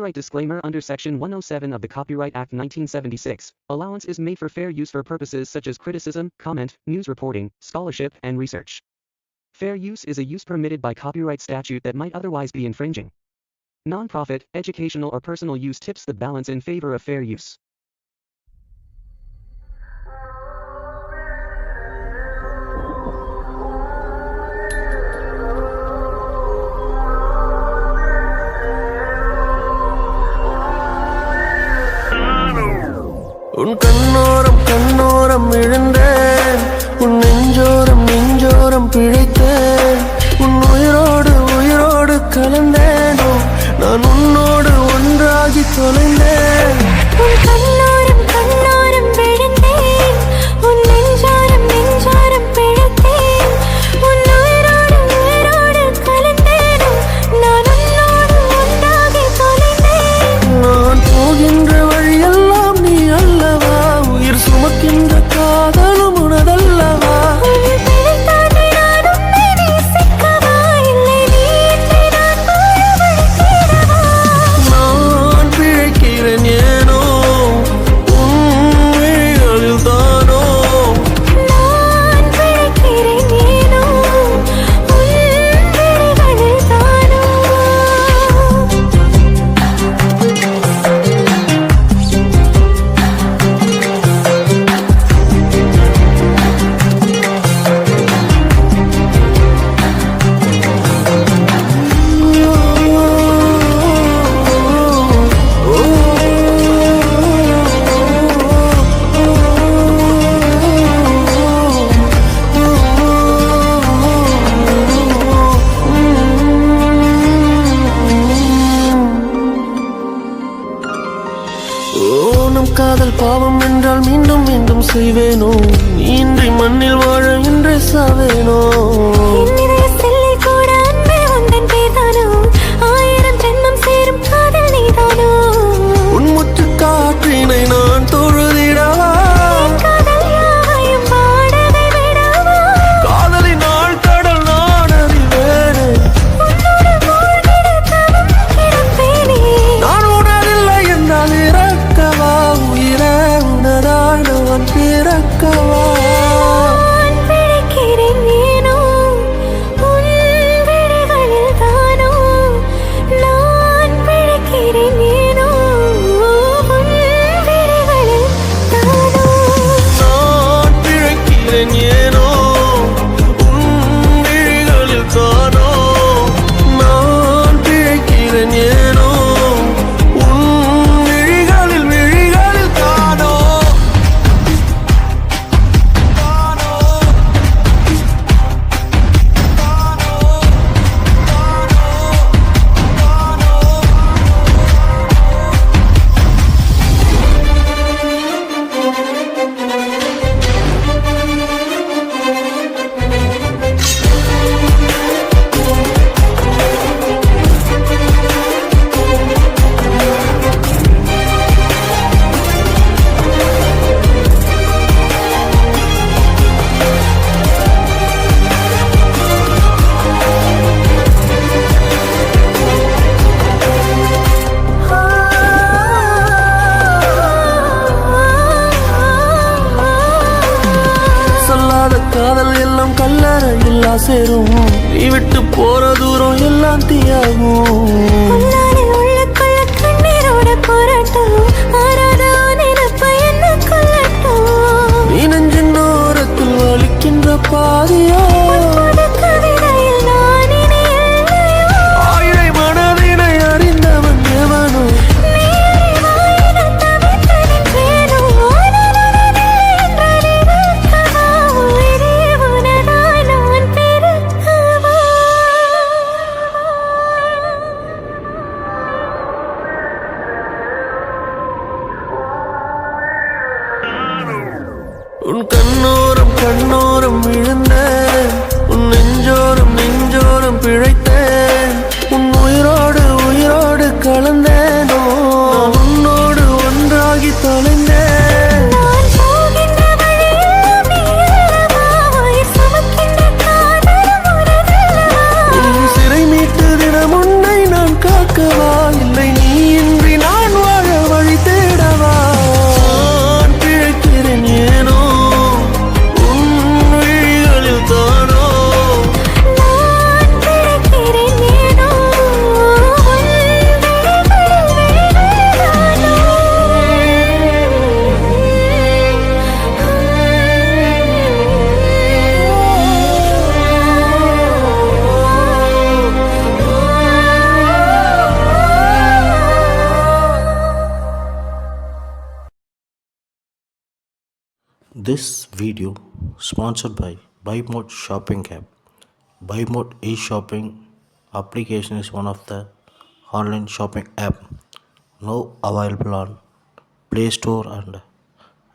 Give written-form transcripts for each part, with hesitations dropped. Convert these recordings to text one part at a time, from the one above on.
Copyright disclaimer. Under Section 107 of the Copyright Act 1976, allowance is made for fair use for purposes such as criticism, comment, news reporting, scholarship, and research. Fair use is a use permitted by copyright statute that might otherwise be infringing. Non-profit, educational, or personal use tips the balance in favor of fair use. உன் கண்ணோரம் விழுந்தேன், உன் நெஞ்சோரம் பிழைத்தேன், உன் உயிரோடு கலந்தேனோ, நான் உன்னோடு ஒன்றாகி தொலைந்தேன். உன் கண்ணோரம் விழுந்தேன், உன் நெஞ்சோரம் பிழைத்தேன், உன் உயிரோடு கலந்தேனோ, நான் உன்னோடு ஒன்றாகி தொலைந்தேன். நான் போகின்ற வழியெல்லாம் நீ அல்லவா, உயிர் சுமக்கின்ற காதலும் உனதல்லவா. நான் பிழைக்கிறேன் ஏனோ, உன் விழிகளில் தானோ. நான் பிழைக்கிறேன் ஏனோ, உன் விழிகளில் தானோ. நம் காதல் பாவம் என்றால் மீண்டும் மீண்டும் செய்வேனோ, இன்றி மண்ணில் வாழ இன்றே சாவேனோ. என்னுடைய செல்லில் கூட அன்பே உந்தன் பேர்தானோ, 1000 ஜென்மம் சேரும் காதல் நீதானோ. உன் முற்று காற்றினை நான் தொழுதிடவா, என் காதல் யாவையும் பாடவே விடவா. காதலின் ஆழ்கடல் நான் அறிவேனே, உன்னோடு மூழ்கிட தவம் கிடப்பேனே. நான் உணரில்லை என்றால் இறக்கவா, உயிரே உனதாய் நான் பிறக்கவா. நான் பிழைக்கிறேன் ஏனோ, உன் விழிகளில் தானோ. நான் பிழைக்கிறேன் ஏனோ, உன் விழிகளில் தானோ. நான் பிழைக்கிறேன் ஏனோ, உன் விழிகளில் தானோ. நான் பிழைக்கிறேன் ஏனோ, உன் விழிகளில் தானோ. சொல்லாத காதல் எல்லாம் கல்லறையில் சேரும், நீ விட்டு போற தூரம் எல்லாம் தீயாகும். உன்னாலே உள்ளுக்குள்ள கண்ணீரோட போராட்டம், ஆறாத நினைப்ப என்ன கொல்லட்டும். நீ நெஞ்சின் ஓரத்தில் வலிக்கின்ற பாதியோ, புது கவிதையில் நான் இனி இல்லையோ. ஆயிரை மனதினை அறிந்தவன் எவனோ. நீ அறிவாய் நான் தவித்து நின்றேனோ, உனதனிலே என்றால் இருக்கவா, உயிரே உனதாய் நான் பிறக்கவா. This video sponsored by BuyMode Shopping app. BuyMode e-shopping application is one of the online shopping app now available on Play Store and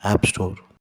App Store.